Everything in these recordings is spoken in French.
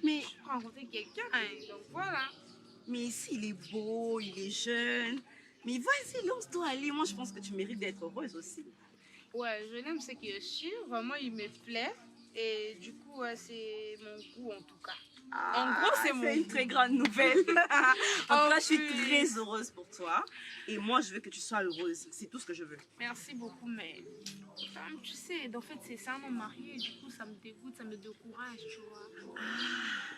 Mais, Rencontrer quelqu'un, hein, donc voilà. mais ici, il est beau, il est jeune. Mais vas-y, lance-toi, allez. Moi, je pense que tu mérites d'être heureuse aussi. Ouais, je l'aime, c'est qui est sûr. Vraiment, il me plaît. Et du coup, ouais, c'est mon goût en tout cas. En gros, c'est mon une goût. très grande nouvelle. En tout En cas, je suis plus. très heureuse pour toi. Et moi, je veux que tu sois heureuse. C'est tout ce que je veux. Merci beaucoup, mais quand même, tu sais, en fait, c'est un homme marié. Du coup, ça me dégoûte, ça me décourage, tu vois.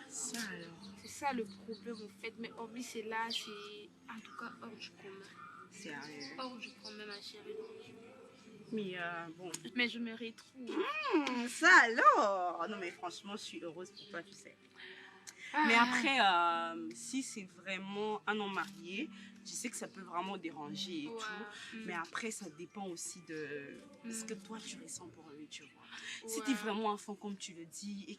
Ça alors. C'est ça le problème, en fait. Mais hormis c'est là, c'est en tout cas hors du commun. Sérieux. Hors du commun, ma chérie. Mais bon. Mais je me retrouve. Ça alors. Non, mais franchement, je suis heureuse pour toi, tu sais. Mais après, si c'est vraiment un homme marié, je sais que ça peut vraiment déranger et Ouais. tout. Mais après, ça dépend aussi de ce que toi tu ressens pour lui, tu vois. Si Ouais. tu es vraiment à fond, comme tu le dis, et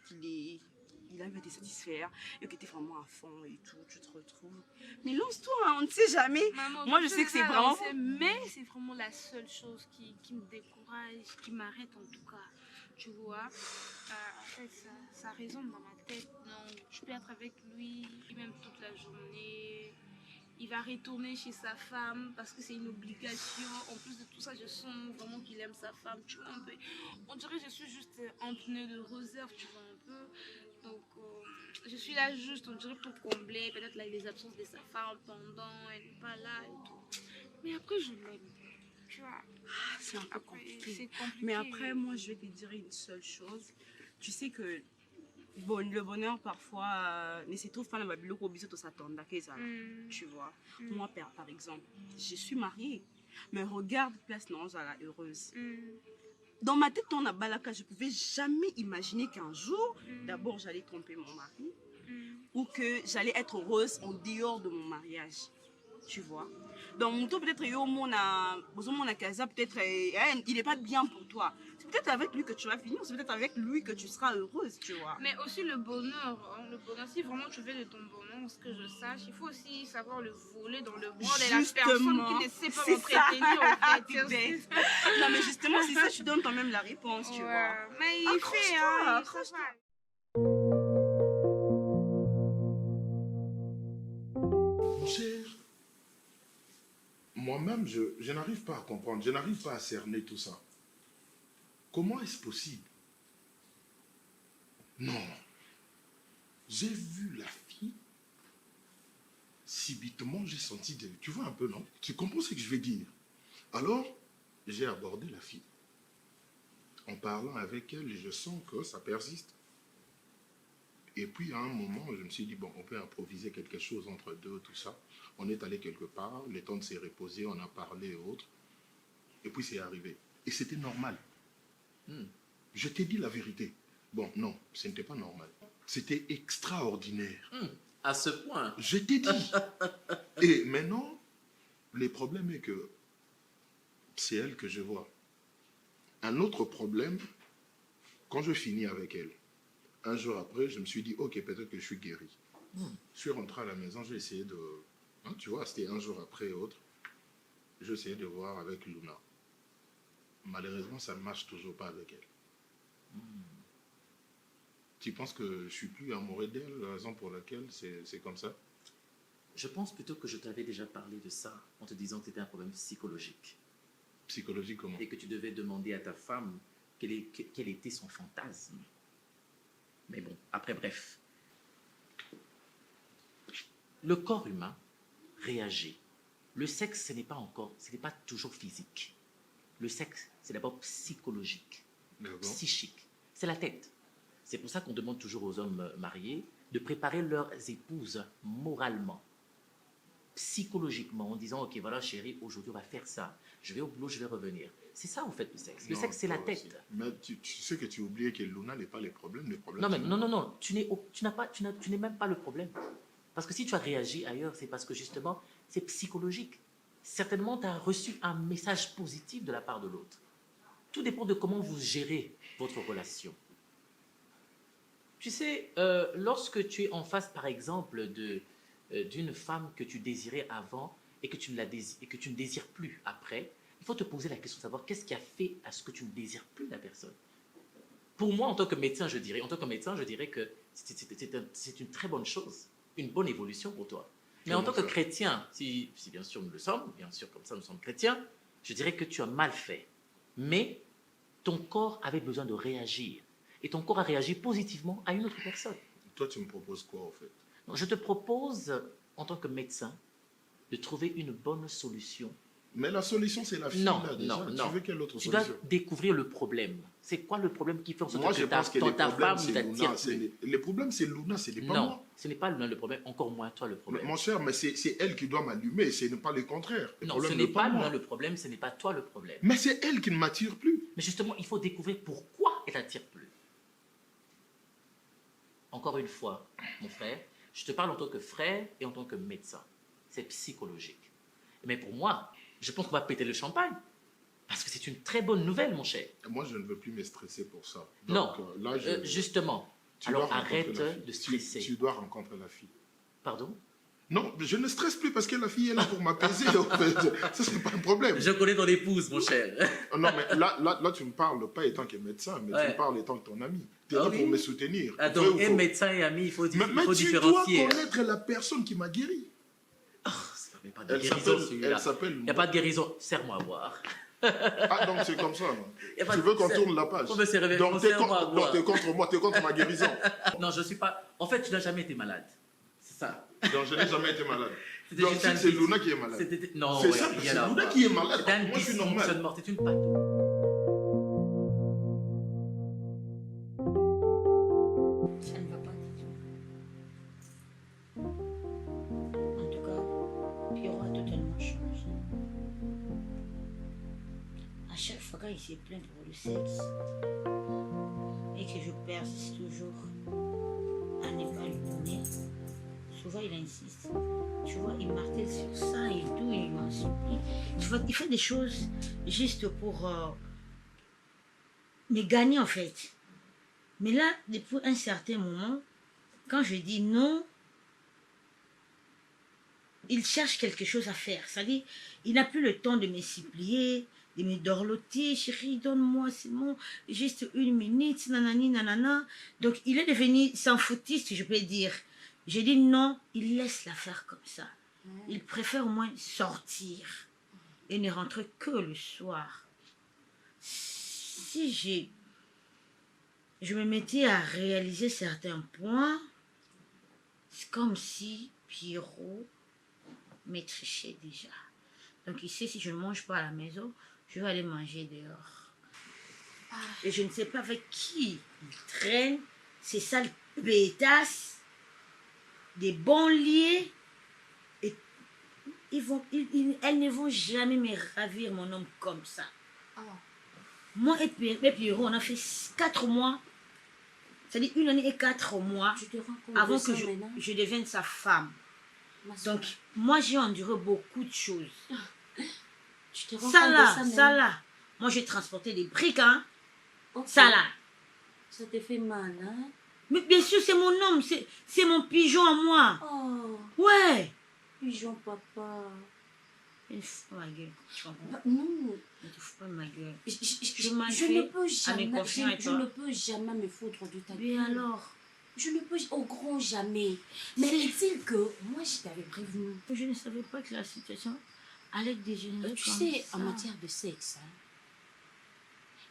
il arrive à te satisfaire, et que tu es vraiment à fond et tout, tu te retrouves. Mais lance-toi, hein, on ne sait jamais. Maman, Moi, je sais que c'est vraiment. Mais c'est vraiment la seule chose qui me décourage, qui m'arrête en tout cas. Tu vois, en fait, ça résonne dans ma tête. Non, je peux être avec lui, et même toute la journée. Il va retourner chez sa femme parce que c'est une obligation. En plus de tout ça, je sens vraiment qu'il aime sa femme. Tu vois, un peu. On dirait que je suis juste un pneu de réserve, tu vois, un peu. Donc, je suis là juste, on dirait, pour combler peut-être les absences de sa femme pendant, elle n'est pas là et tout. Mais après, je l'aime. Tu vois, C'est un peu après, compliqué. c'est compliqué. Mais après, moi, je vais te dire une seule chose. Tu sais que bon, le bonheur, parfois, ne se trouve pas dans ma bulle au bisou, s'attendre à ça. Tu vois. Moi, par exemple, je suis mariée. Mais regarde, place non, elle est heureuse. Dans ma tête, on a balaka, je ne pouvais jamais imaginer qu'un jour, d'abord, j'allais tromper mon mari ou que j'allais être heureuse en dehors de mon mariage. Tu vois. Donc, mon peut-être, peut-être, il n'est pas bien pour toi. C'est peut-être avec lui que tu vas finir, c'est peut-être avec lui que tu seras heureuse, tu vois. Mais aussi le bonheur, hein, le bonheur, si vraiment tu veux de ton bonheur, ce que je sache, il faut aussi savoir le voler dans le bras de la personne qui ne sait pas m'entretenir en fait. Non mais justement, c'est ça, tu donnes toi-même la réponse, tu vois. Mais il fait, hein, ça va. Mon cher, moi-même, je n'arrive pas à comprendre, je n'arrive pas à cerner tout ça. Comment est-ce possible? Non. J'ai vu la fille, subitement j'ai senti de... Tu vois un peu, non? Tu comprends ce que je vais dire? Alors, j'ai abordé la fille. En parlant avec elle, je sens que ça persiste. Et puis, à un moment, je me suis dit, bon, on peut improviser quelque chose entre deux, tout ça. On est allé quelque part, le temps de s'est reposé, on a parlé et autres. Et puis, c'est arrivé. Et c'était normal. Je t'ai dit la vérité. Bon, non, ce n'était pas normal. C'était extraordinaire. À ce point. Je t'ai dit. Et maintenant, le problème est que c'est elle que je vois. Un autre problème, quand je finis avec elle, un jour après, je me suis dit, ok, peut-être que je suis guéri. Je suis rentré à la maison, j'ai essayé de... Hein, tu vois, c'était un jour après et autre. J'ai essayé de voir avec Luna. Malheureusement, ça ne marche toujours pas avec elle. Tu penses que je suis plus amoureux d'elle, la raison pour laquelle c'est comme ça? Je pense plutôt que je t'avais déjà parlé de ça en te disant que c'était un problème psychologique. Psychologique comment? Et que tu devais demander à ta femme quel était son fantasme. Mais bon, après, bref. Le corps humain réagit. Le sexe, ce n'est pas toujours physique. Le sexe, c'est d'abord psychologique, psychique. C'est la tête. C'est pour ça qu'on demande toujours aux hommes mariés de préparer leurs épouses moralement, psychologiquement, en disant, ok, voilà chérie, aujourd'hui on va faire ça. Je vais au boulot, je vais revenir. C'est ça en fait le sexe. Le sexe, c'est la tête. Mais tu sais que tu oublies que Luna n'est pas le problème. Non, mais non. Tu n'es même pas le problème. Parce que si tu as réagi ailleurs, c'est parce que justement, c'est psychologique. Certainement, tu as reçu un message positif de la part de l'autre. Tout dépend de comment vous gérez votre relation. Tu sais, lorsque tu es en face, par exemple, d'une femme que tu désirais avant et que tu ne désires plus après, il faut te poser la question de savoir qu'est-ce qui a fait à ce que tu ne désires plus la personne. Pour moi, en tant que médecin, je dirais que c'est une très bonne chose, une bonne évolution pour toi. Mais en tant que chrétien, si bien sûr nous le sommes, bien sûr comme ça nous sommes chrétiens, je dirais que tu as mal fait. Mais ton corps avait besoin de réagir. Et ton corps a réagi positivement à une autre personne. Toi, tu me proposes quoi, en fait? Donc, je te propose, en tant que médecin, de trouver une bonne solution. Mais la solution, c'est la fille, non, là, déjà. Non. Tu veux quelle autre tu solution? dois découvrir le problème. C'est quoi le problème qui fait en sorte Moi, que je pense que ta femme c'est t'attire Luna. Les problèmes, c'est Luna, ce n'est pas Non, moi. ce n'est pas Luna le problème, encore moins toi le problème. Mon cher, mais c'est elle qui doit m'allumer, ce n'est pas le contraire. Non, ce n'est pas Luna le problème, ce n'est pas toi le problème. Mais c'est elle qui ne m'attire plus. Mais justement, il faut découvrir pourquoi elle t'attire plus. Encore une fois, mon frère, je te parle en tant que frère et en tant que médecin. C'est psychologique. Mais pour moi, je pense qu'on va péter le champagne. Parce que c'est une très bonne nouvelle, mon cher. Moi, je ne veux plus me stresser pour ça. Donc, non, là, justement, alors arrête de stresser. Tu dois rencontrer la fille. Pardon? Non, je ne stresse plus parce que la fille est là pour m'apaiser. En fait. Ça, c'est pas un problème. Je connais ton épouse, mon cher. Non, mais là, tu me parles pas étant que médecin, mais tu me parles étant que ton ami. Tu es là pour me soutenir. Donc, et médecin et ami, il faut différencier. Mais tu dois connaître la personne qui m'a guéri. Oh, ça ne pas de guérison, celui-là. Il n'y a pas de guérison. Serre-moi à boire. Ah, donc c'est comme ça, non? Tu veux qu'on tourne la page? Donc tu es contre moi, tu es contre ma guérison. Non, je ne suis pas... En fait, tu n'as jamais été malade. C'est ça. Donc je n'ai jamais été malade. Donc c'est Luna qui est malade. Non, c'est ça, c'est Luna qui est malade. Moi, je suis normal. C'est une patte. Ça ne va pas du tout. En tout cas, Pierrot a totalement changé. À chaque fois qu'il se plaint pour le sexe et que je persiste toujours à ne pas lui donner, souvent il insiste. Tu vois, il martèle sur ça et tout, il m'en supplie. Tu vois, il fait des choses juste pour me gagner en fait. Mais là, depuis un certain moment, quand je dis non, il cherche quelque chose à faire. C'est-à-dire, il n'a plus le temps de me supplier, de me dorloter. Chérie, donne-moi, c'est bon, juste une minute, nanani, nanana. Donc, il est devenu sans foutiste, je peux dire. J'ai dit non, il laisse la faire comme ça. Il préfère au moins sortir et ne rentrer que le soir. Si je me mettais à réaliser certains points, c'est comme si Pierrot me trichait déjà. Donc il sait si je ne mange pas à la maison, je vais aller manger dehors. Et je ne sais pas avec qui il traîne ces sales pétasses, des bons liés. Et elles ne vont jamais me ravir mon homme comme ça. Moi et Pierrot, on a fait 4 mois. C'est-à-dire 1 année et 4 mois avant que je devienne sa femme. Donc, moi, j'ai enduré beaucoup de choses. Ça là. Moi, j'ai transporté des briques, hein. Okay. Ça là. Ça te fait mal, hein? Mais bien sûr, c'est mon homme. C'est mon pigeon à moi. Oh. Ouais. Pigeon, papa. Ne fous pas ma gueule. Non. Ne te fous pas de ma gueule. Je ne peux jamais me foutre de ta gueule. Mais alors? Je ne peux au grand jamais. Mais est-il que moi je t'avais prévenu? Je ne savais pas que la situation allait dégénérer. Tu sais, en matière de sexe, hein,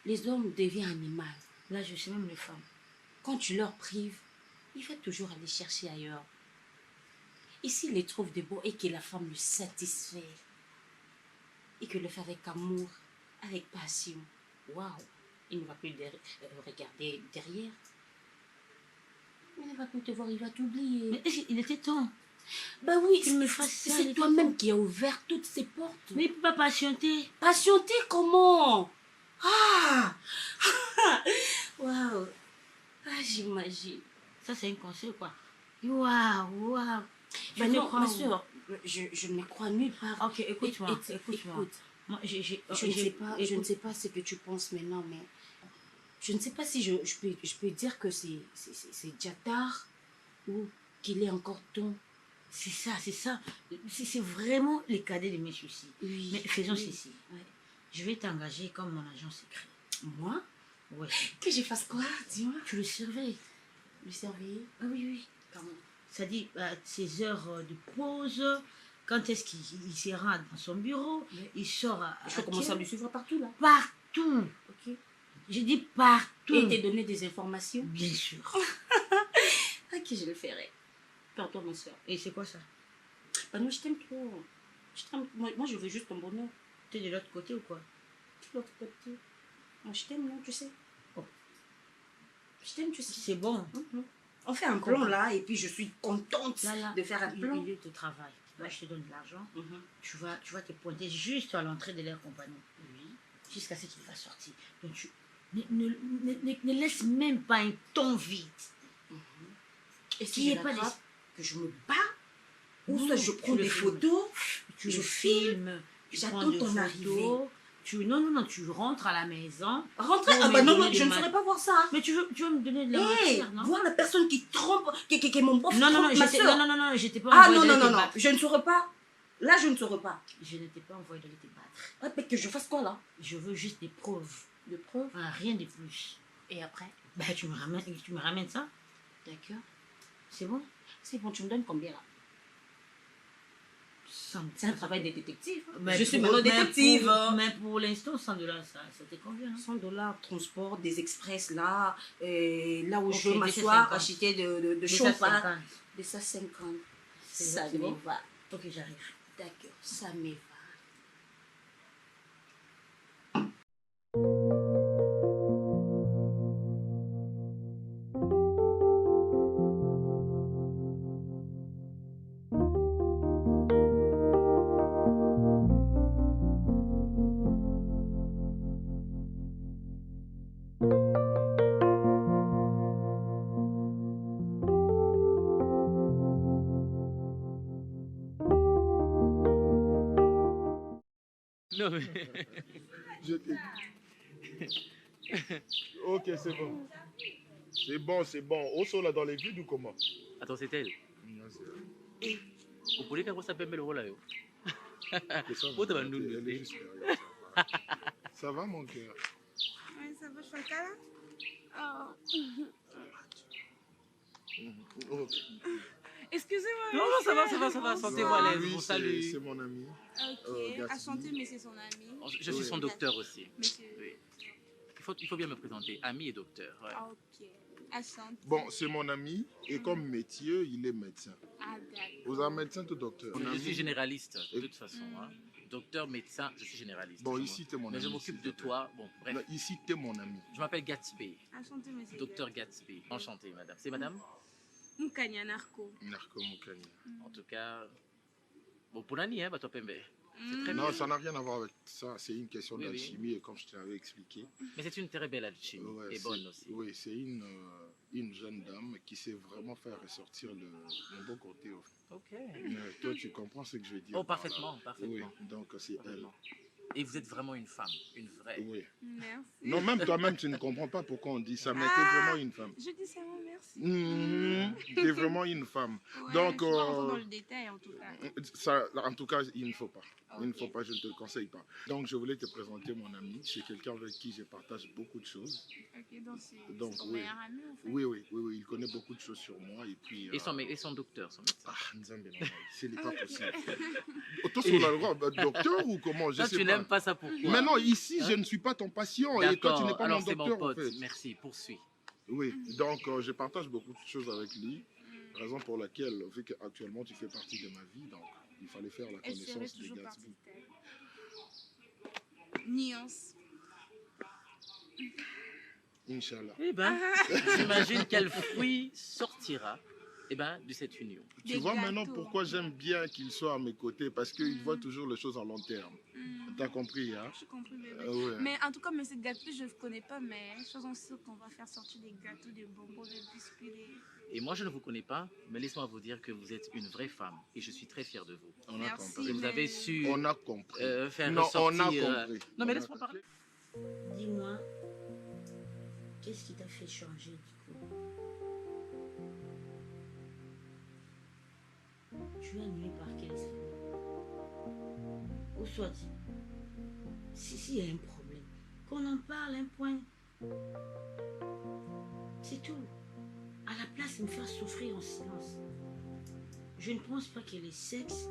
les hommes deviennent animaux. Là, je sais même les femmes. Quand tu leur prives, il va toujours aller chercher ailleurs. Et s'il les trouve de beaux et que la femme le satisfait, et que le fait avec amour, avec passion, waouh, il ne va plus regarder derrière. Il ne va plus te voir, il va t'oublier. Mais il était temps. Ben oui, c'est toi-même qui as ouvert toutes ces portes. Mais il ne peut pas patienter. Patienter comment? Ah! Waouh! Ah, j'imagine. Ça, c'est un conseil, quoi. Waouh, waouh. Bah Tu non, crois ma où? soeur, je ne crois nulle part. Ok, écoute-moi, écoute-moi. Écoute, Moi, je ne sais pas ce que tu penses maintenant, mais je ne sais pas si je peux dire que c'est déjà tard ou qu'il est encore temps. C'est ça, c'est ça. C'est vraiment les cadets de mes soucis. Oui. Mais faisons oui. ceci. Je vais t'engager comme mon agent secret. Moi? Ouais. Que je fasse quoi? Dis-moi. Tu le surveilles. Le surveiller? Ah oui, oui. Comment? Ça dit, ses heures de pause, quand est-ce qu'il se rend dans son bureau, il sort à... Je peux commencer à le suivre partout, là. Partout. Ok. Je dis partout. Et te donner des informations? Bien sûr. Ok, je le ferai. Pardon, ma soeur. Et c'est quoi ça? Bah non, je t'aime trop. Moi, je veux juste ton bonheur. T'es de l'autre côté ou quoi? De l'autre côté. Moi, je t'aime, non, tu sais. Oh. Je t'aime, tu sais. C'est bon. On fait un plan là, et puis je suis contente Là, de faire un plan. Il est de travail. Là, je te donne de l'argent. Tu vas te pointer juste à l'entrée de leur compagnie. Oui. Jusqu'à ce qu'il va sortir. Donc, tu ne laisse même pas un ton vide. Et Qu'il si y je ait pas l'attrape, que je me bats, ou Non, soit je prends tu le des filmes. photos, Tu je le filme, tu j'attends prends des ton photos. arrivée. Non, tu rentres à la maison. Rentrer, Pour ah me bah non, donner je des ne saurais pas voir ça. Hein. Mais tu veux me donner de la Hey, matière, non? voir la personne qui trompe, qui est mon bof, Non, trompe ma soeur. non, j'étais pas Ah envoyée non, non, d'aller non, te non, battre. je ne saurais pas. Là, je ne saurais pas. Je n'étais pas envoyée d'aller te battre. Ah, mais que je fasse quoi là? Je veux juste des preuves. De preuves. Rien de plus. Et après? Bah, tu me ramènes ça. D'accord. C'est bon? C'est bon, tu me donnes combien là? Sans- C'est un travail de détective. Hein. Mais Je suis pour- maintenant détective. Mais pour l'instant, 100 $, ça te convient. Hein? 100 $, transport, des express là, là où Ok, je veux 250. m'asseoir, acheter de champagne. 250. 250. C'est Ça bon? me va. Ok, j'arrive. D'accord, ça me va. Non, mais... Je t'ai dit. Ok, c'est bon. C'est bon. Au sol, là, dans les vides ou comment? Attends, c'est elle. Non, c'est Vous pouvez quand ça peut me le rôle là. que ça va. Oh, t'as mal nous, Elle est le juste derrière, ça va. Ça va, mon cœur? Ouais, ça va, je fais le cas là. Ok. Excusez-moi. Non, ça va. Sentez-vous à l'aise. Lui, Bon, c'est salut. mon ami. Ok, Gatsby. enchanté, mais c'est son ami. Je suis son docteur aussi. Monsieur. Oui. Il faut bien me présenter. Ami et docteur. Ouais. Ok, enchanté. Bon, c'est mon ami. Et comme métier, il est médecin. Ah, d'accord. Vous êtes médecin ou docteur? Je suis généraliste, de toute façon. Hein. Docteur, médecin, je suis généraliste. Bon, je ici, tu es mon ami. Mais je m'occupe de toi. Bon, bref. Non, ici, tu es mon ami. Je m'appelle Gatsby. Enchanté, monsieur. Docteur Gatsby. Enchanté, madame. C'est madame? Mukanya Narco. Narco Mukanya. En tout cas, bon, pour l'année, hein, toi, Pembe. C'est très Non, bien. ça n'a rien à voir avec ça. C'est une question Oui, oui. d'alchimie, et comme je te l'avais expliqué. Mais c'est une très belle alchimie. Ouais, Et c'est- bonne aussi. Oui, c'est une jeune dame qui sait vraiment faire ressortir mon beau côté. Au fait. Ok. Toi, tu comprends ce que je veux dire? Oh, par là. parfaitement, parfaitement. Oui, donc c'est elle. Parfaitement. Et vous êtes vraiment une femme, une vraie. Oui. Merci. Non, même toi-même, tu ne comprends pas pourquoi on dit ça, mais tu es Ah. vraiment une femme. Je dis seulement merci. Tu es vraiment une femme. Ouais, Donc, je vais pas rentrer dans le détail en tout cas. ça, en tout cas, il ne faut pas. Il ne Ok. faut pas, je ne te le conseille pas. Donc, je voulais te présenter mon ami. C'est quelqu'un avec qui je partage beaucoup de choses. Ok, donc c'est Donc, ton oui. meilleur ami en fait. Oui, il connaît beaucoup de choses sur moi. Et puis. Et son docteur, son médecin. Ah, Nzambe, non, ce n'est pas possible. Toi, sur la loi, docteur ou comment? Je Toi, sais tu pas. n'aimes pas ça pourquoi? Mais non, ici, Hein? je ne suis pas ton patient et toi, tu n'es D'accord, pas alors mon c'est mon docteur, en pote. fait. Merci, poursuis. Oui, donc je partage beaucoup de choses avec lui. Raison pour laquelle, vu qu'actuellement tu fais partie de ma vie, donc il fallait faire la Et je serai connaissance de toujours partie Gatsby. de ta vie. Nuance. Inch'Allah. Eh ben, j'imagine quel fruit sortira de cette union. Tu Des vois gâteaux. maintenant pourquoi j'aime bien qu'il soit à mes côtés, parce qu'il voit toujours les choses à long terme. T'as compris, hein? J'ai compris, bébé. Ouais. Mais en tout cas, mais ces gâteaux, je ne connais pas, mais faisons sûr qu'on va faire sortir des gâteaux, des bonbons, des biscuits, Et moi, je ne vous connais pas, mais laissez-moi vous dire que vous êtes une vraie femme. Et je suis très fier de vous. On a Merci, compris. Et vous avez su On a compris. faire Non, on a ressortir... compris. Non, mais laisse-moi parler. Dis-moi, qu'est-ce qui t'a fait changer du coup? Tu es ennuyé par quel esprit? Ou soit, si y a un problème, qu'on en parle un point. C'est tout. À la place de me faire souffrir en silence. Je ne pense pas que le sexe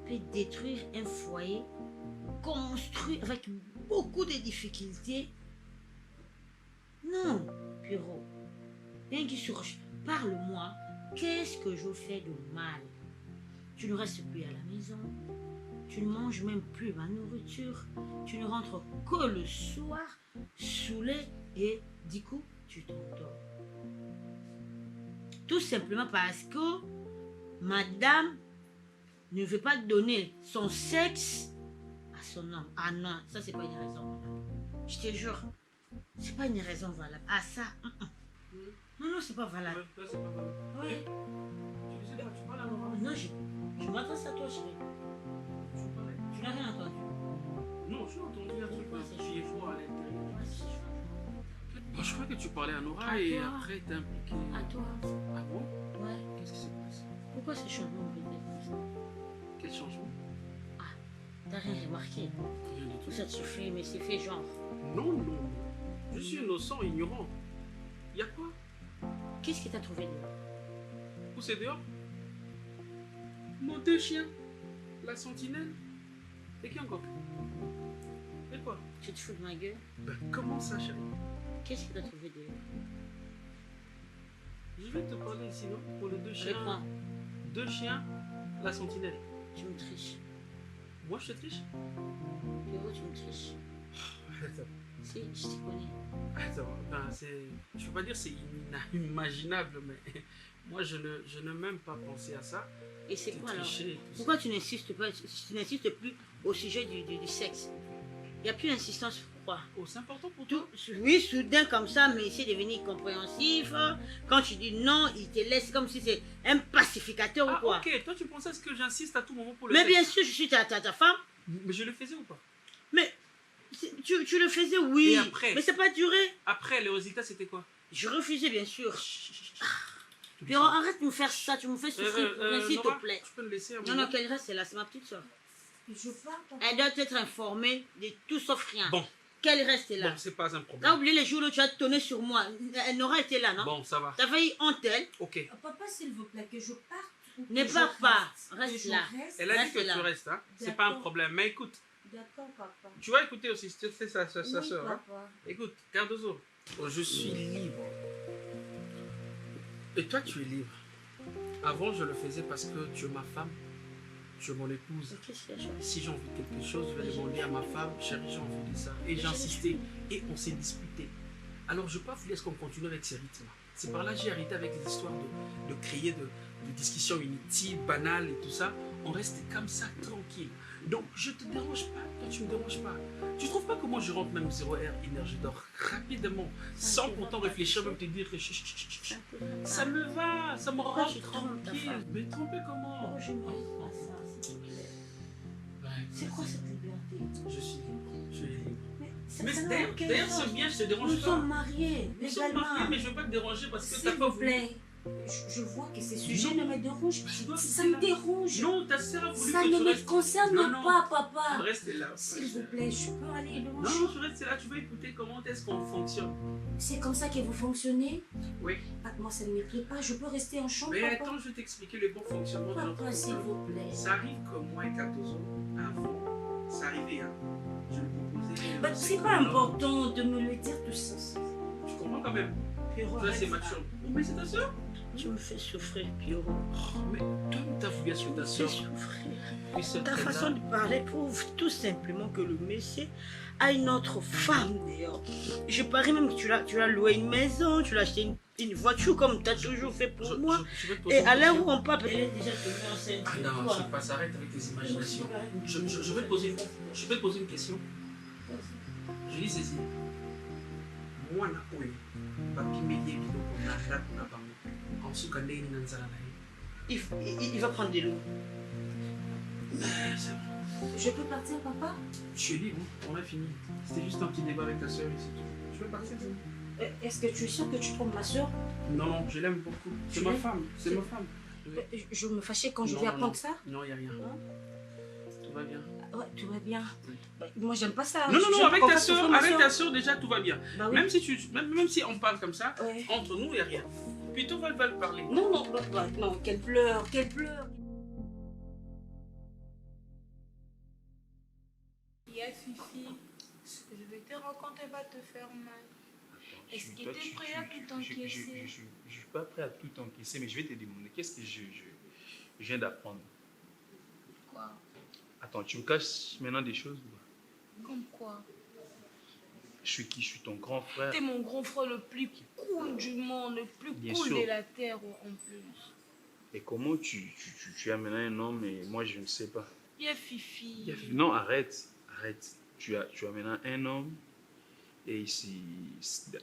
peut détruire un foyer construit avec beaucoup de difficultés. Non, Pierrot. Bien qu'il surge, parle-moi. Qu'est-ce que je fais de mal? Tu ne restes plus à la maison. Tu ne manges même plus ma nourriture. Tu ne rentres que le soir, saoulé, et du coup, tu t'endors. Tout simplement parce que madame ne veut pas donner son sexe à son homme. Ah non, ça c'est pas une raison valable. Je te jure, c'est pas une raison valable. Ah ça, non, c'est pas valable. Ouais, c'est pas valable. Ouais. Tu sais quoi, tu parles à Nora? Non, je m'adresse à toi, chérie. Tu parlais? Tu n'as rien entendu. Non, j'ai entendu un truc qui est froid à l'intérieur. Ouais, c'est chaud. Bon, je crois que tu parlais à Nora À et toi. après t'es impliqué. À toi. Ah bon? Ouais. Qu'est-ce qui se passe? Pourquoi ce changement peut-être comme ça? Quel changement? T'as rien remarqué? Rien du Tout tout. ça te suffit, mais c'est fait genre. Non, non. Je suis innocent, ignorant. Y a quoi? Qu'est-ce que t'as trouvé de là? Où c'est dehors? Nos deux chiens. La sentinelle. Et qui encore? Et quoi? Tu te fous de ma gueule? Ben, comment ça, chérie? Qu'est-ce que t'as trouvé de là? Je vais te parler ici, non? Pour les deux chiens. Réponds. Deux chiens, la sentinelle. Tu me triches. Moi, je te triche? Pierrot, tu me triches. Attends. Si, je te connais. Attends, ben c'est... Je peux pas dire c'est inimaginable, mais moi, je ne même pas pensé à ça. Et c'est De quoi alors? tricher et tout ça. Pourquoi tu n'insistes pas, tu n'insistes plus au sujet du sexe? Il n'y a plus d'insistance. Pourquoi? Oh, c'est important pour Tout, toi? oui, soudain comme ça, mais essaie de devenir compréhensif. Quand tu dis non, il te laisse comme si c'est un pacificateur Ah, ou quoi. ok. Toi, tu pensais à ce que j'insiste à tout moment pour le Mais sexe. bien sûr, je suis ta femme. Mais je le faisais ou pas? Mais tu le faisais, oui. Et après? Mais ça n'a pas duré. Après, le résultat, c'était quoi? Je refusais, bien sûr. Tu Pierrot, arrête de me faire ça, tu me fais souffrir, s'il Nora, te plaît. tu peux me laisser un Non, moment? non, qu'elle reste là, c'est ma petite soeur. Je parle pas. Elle doit être informée de tout sauf rien. Bon. Qu'elle reste là. Bon, c'est pas un T'as problème. oublié les jours où tu as tonné sur moi. Elle n'aura été là, non? Bon, ça va. T'as failli honte, elle. Ok. Papa, s'il vous plaît, que je parte. ou que Ne je pars pas. Que Reste je là. reste. Elle a dit Reste que là. tu restes, hein? C'est pas un D'accord. problème. Mais écoute, D'accord, papa. tu vas écouter aussi, c'est sa Oui, soeur, hein? papa. Écoute, Cardozo, je suis libre. Et toi, tu es libre. Avant, je le faisais parce que tu es ma femme, tu es mon épouse. Mais qu'est-ce qu'il y a, chérie? Si j'ai envie de quelque chose, je vais demander à ma femme, chérie, j'ai envie de ça. Et j'ai insisté. Et on s'est disputé. Alors, je ne pas vous laisser qu'on continue avec ces rythmes. C'est par là que j'ai arrêté avec les histoires de créer de discussions inutiles, banales et tout ça. On reste comme ça, tranquille. Donc, je te dérange pas. Toi, tu me déranges pas. Tu trouves pas que moi, je rentre même 0 heure, 1 heure, je dors rapidement, sans pourtant réfléchir, même te dire que ça me va, ça me rend tu trompes ta tranquille. femme? Mais tromper comment? Oh, je ne mérite pas ça, s'il te plaît. C'est quoi cette liberté? Je suis libre. Je suis libre. ça Mais n'a d'ailleurs, aucun d'ailleurs, sens. c'est bien, je te dérange Nous pas. sommes mariés, Nous sommes légalement. mariés, mais je veux pas te déranger parce que S'il t'as pas vous voulu. plaît, je vois que ces sujets Non. ne me dérangent Tu dois pas. Ça rester me là. dérange. Non, ta sœur a voulu Ça que ne tu me restes. concerne Non, non. pas, papa. Reste là. S'il vous plaît, je peux aller loin. Non, je reste là, tu vas écouter comment est-ce qu'on fonctionne. C'est comme ça que vous fonctionnez? Oui. Ah, moi, ça ne me plaît pas. Je peux rester en chambre, Mais papa? attends, je vais t'expliquer le bon fonctionnement de notre Papa, s'il couple. vous plaît. Ça arrive comme moi et Cardozo, avant, ça arrivait, hein. Je le proposais. Bah, c'est pas important de me le dire tout ça. Tu comprends quand même. Pierrot, Toi, c'est arrête mature. ça. Oh, mais c'est ta soeur. Tu me fais souffrir, Pierrot. Oh, mais toi, t'as voulu sur ta Tu me fais soeur. souffrir. Puis c'est Ta très façon là. de parler prouve tout simplement que le monsieur a une autre femme dehors. Je parie même que tu l'as loué une maison, tu l'as acheté une voiture comme tu as toujours fait pour moi. Je vais te poser Et une à l'heure où question. on parle, elle est déjà tenue enceinte. Ah non, Toi. c'est pas, ça arrête avec tes imaginations. Je vais te poser une question. Je dis ceci. Moi, na oyo, papi melie biloko na ndako na bango. En ensuka ndenge nini na nzala na ye. Il va prendre de l'eau. C'est bon. Je peux partir, papa? Tu es libre, on a fini. C'était juste un petit débat avec ta soeur et c'est tout. Tu peux partir, c'est bon. Est-ce que tu es sûr que tu trompes ma soeur? Non, non, je l'aime beaucoup. C'est Tu ma l'aimes? femme, c'est ma femme. Je me fâchais quand je Non, vais non, apprendre non. ça. Non, il n'y a rien. Tout va bien. Ouais, tout va bien. Bah, moi, j'aime pas ça. Non, non, non, J'aime avec qu'on ta fasse souffrir soeur, ma avec sœur. ta soeur, déjà, tout va bien. Bah oui. Même si on parle comme ça, Ouais. entre nous, il n'y a rien. Puis tout va le parler. Non, non, non, qu'elle pleure, qu'elle pleure. Yes, Fifi, ce que je vais te raconter va te faire mal. Est-ce que tu es prêt à tout encaisser? Je suis pas prêt à tout encaisser, mais je vais te demander, qu'est-ce que je viens d'apprendre? Quoi? Attends, tu me caches maintenant des choses ou pas? Comme quoi? Je suis qui? Je suis ton grand frère. T'es mon grand frère le plus cool du monde, le plus Bien cool sûr. de la terre en plus. Et comment tu as maintenant un homme et moi je ne sais pas? Yeah, Fifi. Non, arrête. Tu as maintenant un homme et ici,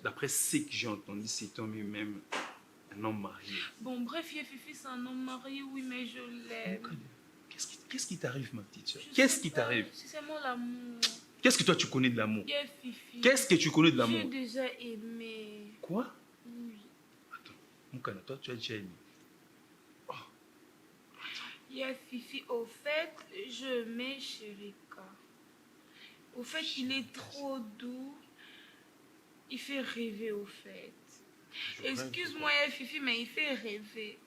d'après ce que j'ai entendu, c'est toi même un homme marié. Bon, bref, yeah, Fifi, c'est un homme marié, oui, mais je l'aime. Qu'est-ce qui t'arrive, ma petite soeur? Je Qu'est-ce sais qui pas, t'arrive? C'est seulement l'amour. Qu'est-ce que toi tu connais de l'amour? Yeah, Fifi. Qu'est-ce que tu connais de J'ai l'amour? déjà aimé. Quoi? Oui. Attends, Moukana, toi tu as déjà aimé. Yeah, Fifi, au fait, je mets Chérika. Au fait, il est trop doux. Il fait rêver, au fait. Excuse-moi, yeah, Fifi, mais il fait rêver.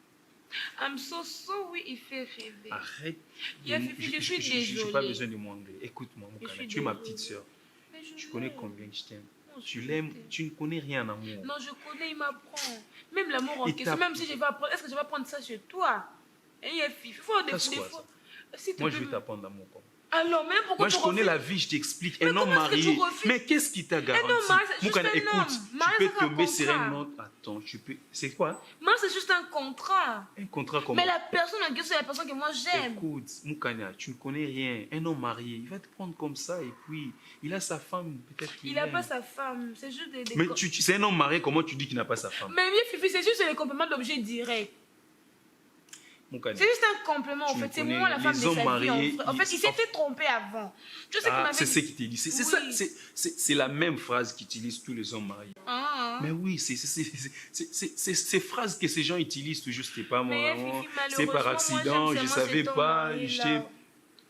I'm so sorry, il fait rêver. Arrête. Yeah, Fifi, je suis Je n'ai désolée. pas besoin de m'engueuler. Écoute-moi, Je Moukana, suis tu es ma désolée. petite soeur. Mais je Tu connais l'aime. combien je t'aime. Non, Tu je l'aimes, t'aime. tu ne connais rien en amour. Non, je connais, il m'apprend. Même l'amour en Il question, t'apprend. même si je vais apprendre, est-ce que je vais apprendre ça chez toi? Et yeah, Fifi, il faut des Passe quoi, fois. ça? S'il te Moi, je plaît, vais t'apprendre l'amour. Quoi. alors, même pourquoi Moi, je tu connais refuses? la vie, je t'explique. Mais Un homme comment est-ce que tu marié. refuses? Mais qu'est-ce qui t'a garanti? homme marié, c'est juste Moukana, un écoute, homme. tu Marié, peux c'est un tomber sur contrat. un autre. Attends, tu peux. C'est quoi? Moi, c'est juste un contrat. Un contrat comme Mais la personne en question, c'est la personne que moi j'aime. Écoute, Moukana, tu ne connais rien. Un homme marié, il va te prendre comme ça et puis il a sa femme, peut-être qu'il Il n'a aime. pas sa femme, c'est juste des. Mais c'est un homme marié, comment tu dis qu'il n'a pas sa femme? Mais oui, Fifi, c'est juste les compléments d'objet direct. Moukana. C'est juste un complément, en Tu fait. me C'est connais, moi la femme de les sa hommes vie. mariés, En fait, il s'est fait tromper avant. Je sais qu'il Ah, m'avait c'est dit. ce qu'il t'a dit. C'est ça, Oui. c'est la même phrase qu'utilisent tous les hommes mariés. Ah, Mais oui, c'est ces phrases que ces gens utilisent toujours. C'était pas moi, mais Fifi, c'est par malheureusement, accident, moi, je j'aime savais seulement cet pas. homme J'ai marié-là.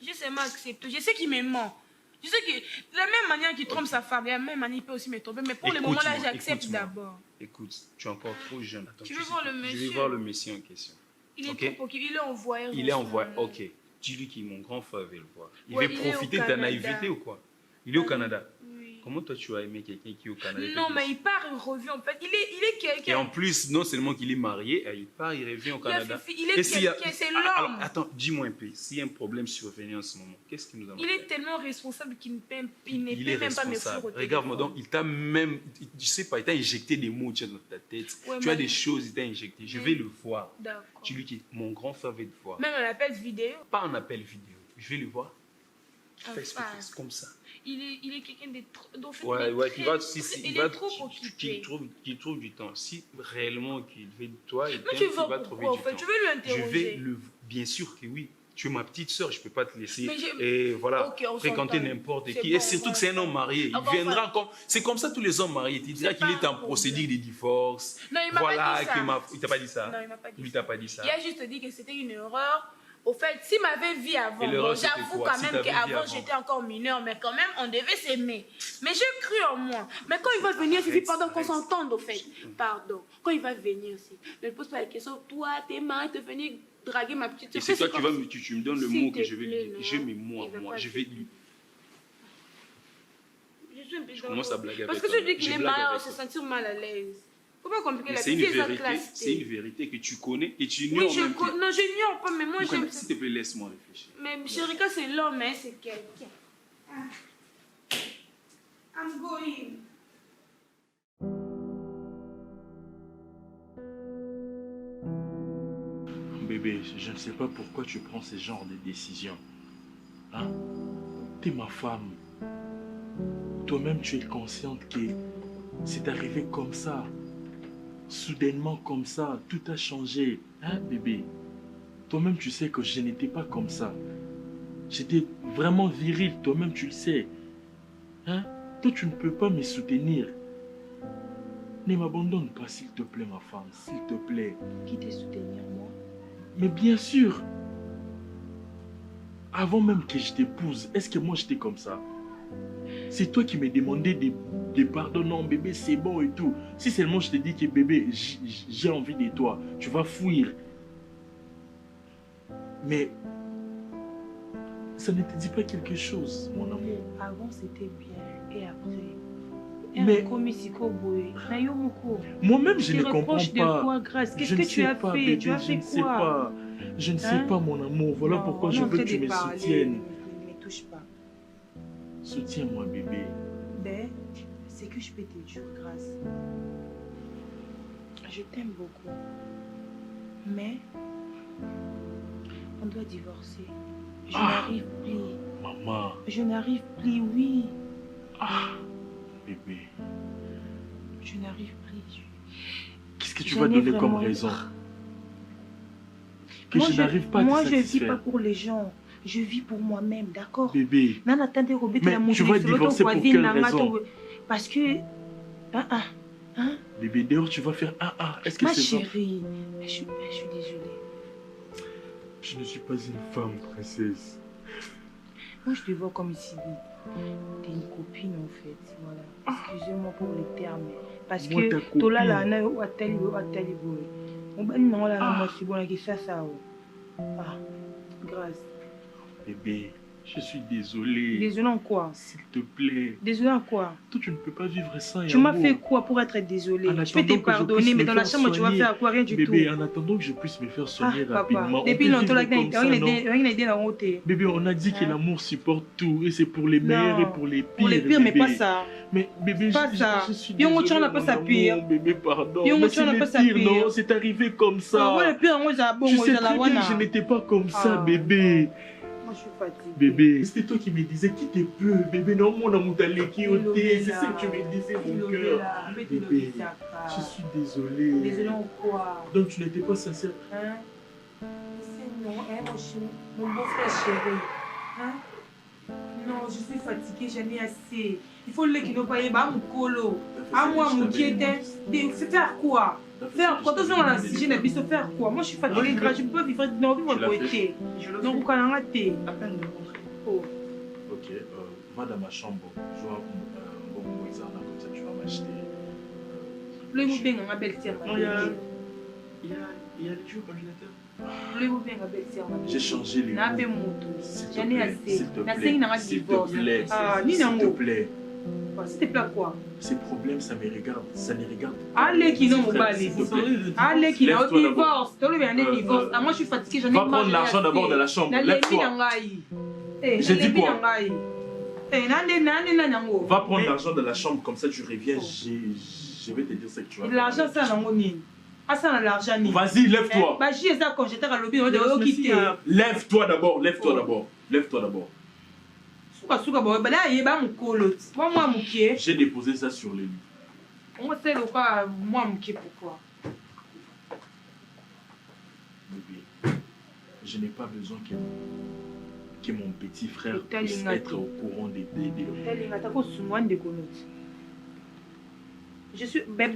J'ai seulement accepté. Je sais qu'il me ment. Je sais que de la même manière qu'il trompe sa femme, de la même manière il peut aussi me tromper. Mais pour le moment là, Écoute-moi, j'accepte écoute-moi. d'abord. Écoute, tu es encore trop jeune. Attends, Tu veux voir le Je vais monsieur? voir le monsieur en question. Il est Ok. trop occupé. Il est en voyage. Il est en en ce voie. moment. Ok. Dis-lui que mon grand frère veut le voir. Il Ouais, veut il est au profiter de ta Canada. naïveté ou quoi? Il est au Canada. Oui. Comment toi tu as aimé quelqu'un qui est au Canada? Non, mais il part, il revient. En fait, il est quelqu'un. Et en plus, non seulement qu'il est marié, il part, il revient au Il a Canada. Fifi, il est Et s'il y a- quelqu'un, c'est Alors, l'homme. attends, dis-moi un peu, s'il y a un problème survenu en ce moment, qu'est-ce que nous allons Il faire? est tellement responsable qu'il ne peut Il est même pas me responsable. faire au Regarde-moi téléphone. donc, il t'a même, je sais pas, il t'a injecté des mots tu as dans ta tête. Ouais, tu as mais- des choses, il t'a injecté. Je Mais- vais le voir. D'accord. Tu lui dis, mon grand frère veut te voir. Même un appel vidéo. Pas un appel vidéo. Je vais le voir. Enfin. Face to face, comme ça. Il est quelqu'un de trop. Donc, il Ouais, est ouais, très- il va, si, il il va, est trop qu'il occupé. trouve du temps. Si réellement qu'il veut de toi, il Mais tu il veux va trouver pourquoi, en du fait? temps. Tu veux lui Je vais interroger. bien sûr que oui. Tu es ma petite soeur, je ne peux pas te laisser. Mais Et voilà, Ok, on fréquenter s'entend. n'importe C'est qui. bon, Et surtout on que c'est un homme marié. Il Encore viendra pas. comme. C'est comme ça tous les hommes mariés. Il dira C'est qu'il pas est en un procédure de problème. divorce. Non, il m'a Voilà, pas dit ça. il t'a pas dit ça. Non, il m'a pas dit Il ça. t'a pas dit ça. Il a juste dit que c'était une erreur. Au fait, s'il m'avait vu avant, Et l'erreur, bon, c'était j'avoue quoi? quand Si même t'avais vu qu'avant avant. j'étais encore mineure, mais quand même on devait s'aimer. Mais j'ai cru en moi. Mais quand il va venir, Fifi, pardon, qu'on s'entende au fait. Pardon. Quand il va venir aussi, ne me pose pas la question, toi, t'es marié, t'es venu draguer ma petite Et soeur. c'est toi qui vas tu me donnes le S'il mot te que je vais plaît, lui dire. non. J'ai mes mots Il à va moi. pas Je vais lui. Je suis un peu Je commence à blaguer Parce avec que tu toi. dis qu'il Je est blague marié, on avec se toi. sentir mal à l'aise. Faut pas compliquer Mais la c'est vie, une c'est vérité. C'est une vérité que tu connais et tu ignores Oui, même que- non, je n'ignore pas, mais moi Moukana, j'aime s'il ça. te plaît, laisse-moi réfléchir. Mais Chérika, c'est l'homme, hein, c'est quelqu'un. I'm going. Bébé, je ne sais pas pourquoi tu prends ce genre de décision. Hein? T'es ma femme. Toi-même, tu es consciente que c'est arrivé comme ça. Soudainement comme ça, tout a changé. Hein, bébé? Toi-même, tu sais que je n'étais pas comme ça. J'étais vraiment viril, toi-même, tu le sais. Hein? Toi, tu ne peux pas me soutenir. Ne m'abandonne pas, s'il te plaît, ma femme, s'il te plaît. Qui te soutenir, moi? Mais bien sûr. Avant même que je t'épouse, est-ce que moi j'étais comme ça? C'est toi qui me demandais des pardons. Non, bébé, c'est bon et tout. Si seulement je te dis que bébé, j'ai envie de toi, tu vas fuir. Mais ça ne te dit pas quelque chose, mon amour. Avant, c'était bien. Et après? Mais moi-même, je ne comprends pas. Qu'est-ce que tu as fait? Bébé, Tu as fait quoi? Je ne sais pas, mon amour. Voilà pourquoi je veux que tu me soutiennes. Ne touche pas. Soutiens-moi, bébé. Ben, c'est que je peux te dire grâce. Je t'aime beaucoup. Mais, on doit divorcer. Je n'arrive plus. Maman. Je n'arrive plus, oui. Bébé. Je n'arrive plus. Qu'est-ce que tu vas donner comme raison? Que je n'arrive pas à te satisfaire. Moi, je vis pas pour les gens. Je vis pour moi-même, d'accord? Bébé. Mais tu vas divorcer pour quelle raison? Parce que... Bébé, dehors, tu vas faire Est-ce que c'est ma chérie, je suis désolée. Je ne suis pas une femme, princesse. Moi, je te vois comme ici. T'es une copine, en fait. Voilà. Excusez-moi pour les termes. Parce que Tola, là, on a tel on va non là, moi, c'est bon, là, ça. Grâce. Bébé, je suis désolé. Désolé en quoi? S'il te plaît. Désolé en quoi? Toi, tu ne peux pas vivre sans. Tu m'as fait quoi pour être désolé? Je peux te pardonner, mais dans la chambre, tu vas faire quoi? Rien du tout. Bébé, en attendant que je puisse me faire soigner rapidement. Depuis longtemps, bébé, on a dit que l'amour supporte tout. Et c'est pour les meilleurs et pour les pires. Pour les pires, mais pas ça. Mais bébé, pas ça. Je suis désolé, tu n'as pas ça pire. Bébé, pardon. Mais c'est le pire, non, c'est arrivé comme ça. Le pire, moi, tu sais très bien que je n'étais pas comme ça, bébé. Moi, je suis fatiguée. Bébé, c'était toi qui me disais qui te peut. Bébé, non, mon amour d'aller qui ôté. C'est ça que tu me disais, mon cœur. Bébé, je suis désolé. Désolé en quoi? Donc, tu n'étais pas sincère. C'est non, mon beau-frère chéri. Non, je suis fatiguée, j'en ai assez. Il faut le qui n'ont pas eu mon colo. À moi, mon qui était. Faire quoi? Faire quoi? Tout ça, on a si j'ai envie de faire quoi? Moi, je suis fatiguée, je ne peux pas vivre dans le côté. Donc, vous allez rater. À peine de rentrer. Ok, va dans ma chambre. Je vois un bon Moïse, comme ça, tu vas m'acheter. Le moubin, on a belle sœur. Il y a les jeux au congélateur. J'ai changé les mots. J'en ai assez. S'il te plaît. S'il te plaît. S'il te plaît quoi? Ces problèmes, ça me regarde. Ça ne regarde pas. Allez, qui n'ont pas les. Allez, qui n'ont divorce. Divorce. Moi, je suis fatiguée. J'en ai marre. Va prendre l'argent d'abord de la chambre. Lève-toi. J'ai dit quoi? Va prendre l'argent de la chambre. Comme ça, tu reviens. Je vais te dire ce que tu vas faire. L'argent, ça, l'argent. Vas-y, lève-toi. Lève-toi d'abord. J'ai déposé ça sur le lit. Pourquoi? Bébé, je n'ai pas besoin que mon petit frère puisse être au courant des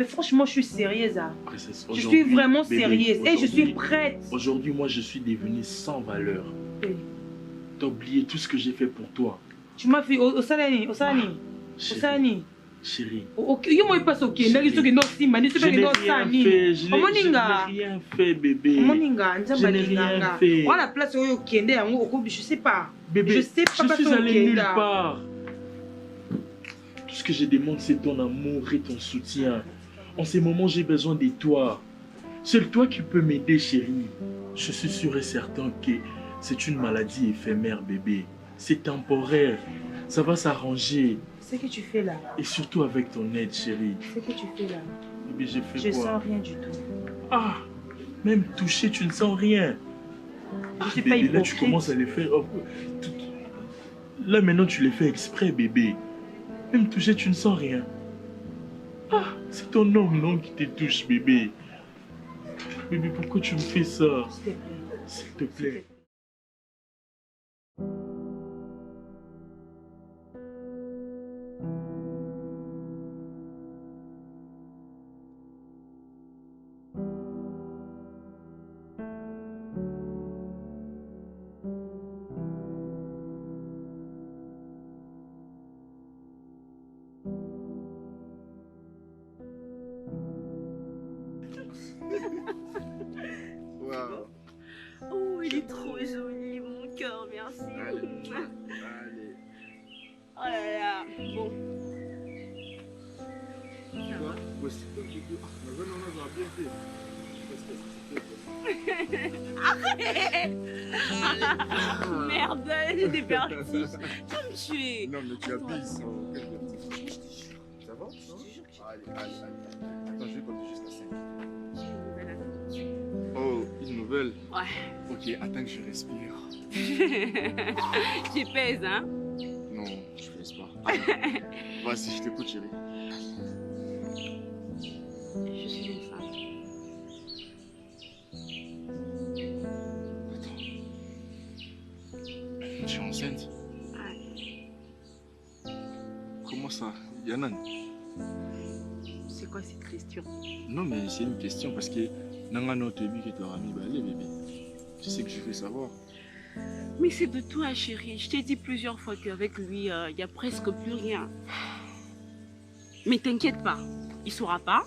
franchement, je suis sérieuse. Je suis vraiment sérieuse. Et je suis prête. Aujourd'hui, moi, je suis devenue sans valeur. T'as oublié tout ce que j'ai fait pour toi. Tu m'as fait au salani. Chérie. Je n'ai rien fait, bébé. Je n'ai rien fait. Voilà, place je sais pas. Bébé, je suis allé nulle part. Tout ce que je demande, c'est ton amour et ton soutien. En ces moments, j'ai besoin de toi. C'est toi qui peux m'aider, chérie. Je suis sûr et certain que c'est une maladie éphémère, bébé. C'est temporaire. Ça va s'arranger. C'est ce que tu fais là. Et surtout avec ton aide, chérie. C'est ce que tu fais là. Bébé, j'ai fait quoi? Je sens rien du tout. Même touché, tu ne sens rien. Je suis pas hypocrite. Là, tu commences à les faire. Là, maintenant, tu les fais exprès, bébé. Même touché, tu ne sens rien. C'est ton homme, non, qui te touche, bébé. Bébé, pourquoi tu me fais ça? S'il te plaît. Waouh. Oh, il est trop joli, mon cœur, merci. Allez. Oh là là, bon. Ça va. Merde, j'étais partie. Comme tu es. Non, mais tu habilles sans quel vertige. Ça va? Allez. Attends, je vais compter juste la scène. Oh, une nouvelle? Ouais. Ok, attends que je respire. Tu pèses, hein? Non, je pèse pas. Vas-y, je t'écoute, chérie. Je suis une femme. Attends. Tu es enceinte? Ouais. Comment ça? Yanan? C'est quoi cette question? Non, mais c'est une question parce que Nangano te dit que tu auras mis balai, bébé. Tu sais que je veux savoir. Mais c'est de toi, chérie. Je t'ai dit plusieurs fois qu'avec lui, il n'y a presque plus rien. Mais t'inquiète pas, il saura pas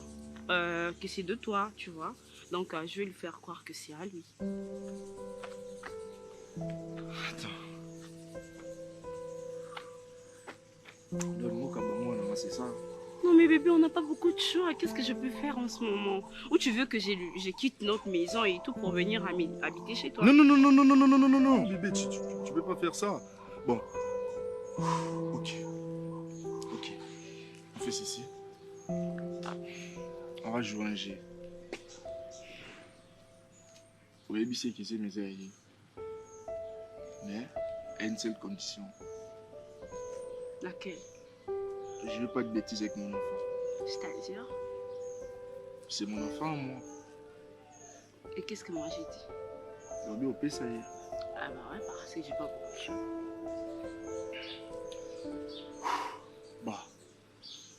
que c'est de toi, tu vois. Donc, je vais lui faire croire que c'est à lui. Attends. Le mot Kabamou, c'est ça. Non mais bébé, on n'a pas beaucoup de choix. Qu'est-ce que je peux faire en ce moment? Ou tu veux que je quitte notre maison et tout pour venir habiter chez toi? Non, bébé, tu peux pas faire ça. Bon. Ok. On fait ceci. On va jouer un jeu. Oui, c'est que c'est mes aïeux. Mais à une seule condition. Laquelle? Je veux pas de bêtises avec mon enfant. C'est-à-dire? C'est mon enfant, moi. Et qu'est-ce que moi j'ai dit? Aujourd'hui, au pays, ça y est. Ah bah ouais, parce que j'ai pas beaucoup de choix. Bah,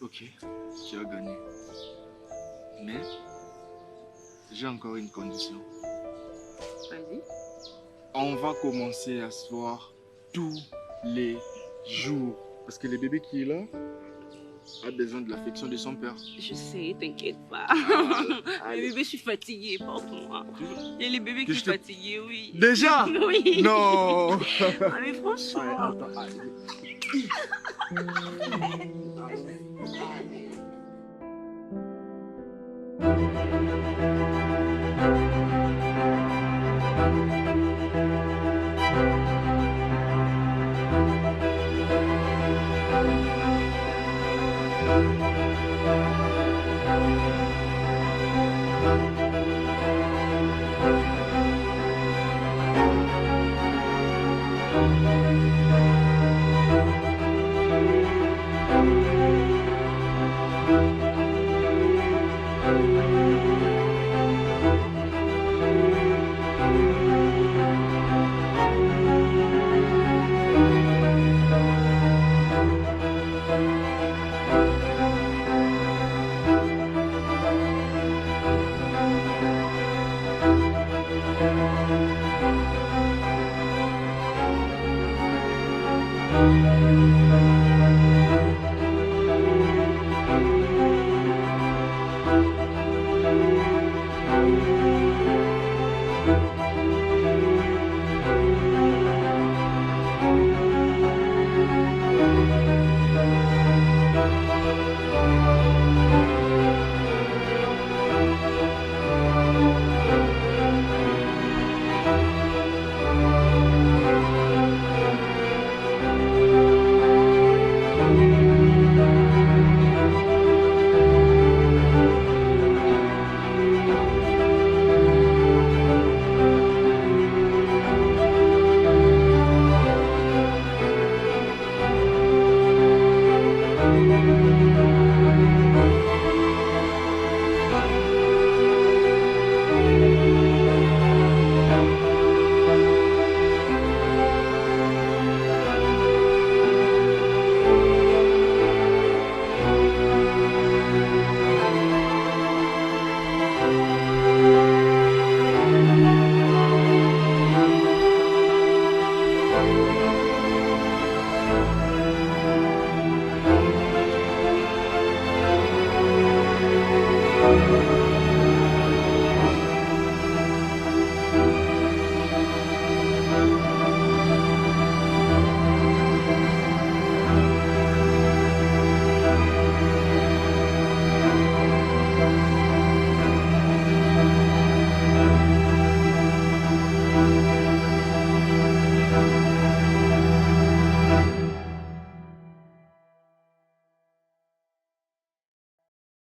ok, tu as gagné. Mais, j'ai encore une condition. Vas-y. On va commencer à se voir tous les jours. Parce que le bébé qui est là a besoin de l'affection de son père. Je sais, t'inquiète pas. Allez. Les bébés, je suis fatiguée, porte-moi. Il y a les bébés qui sont fatigués, oui. Déjà? Oui. Non. Ah, mais franchement. Thank you.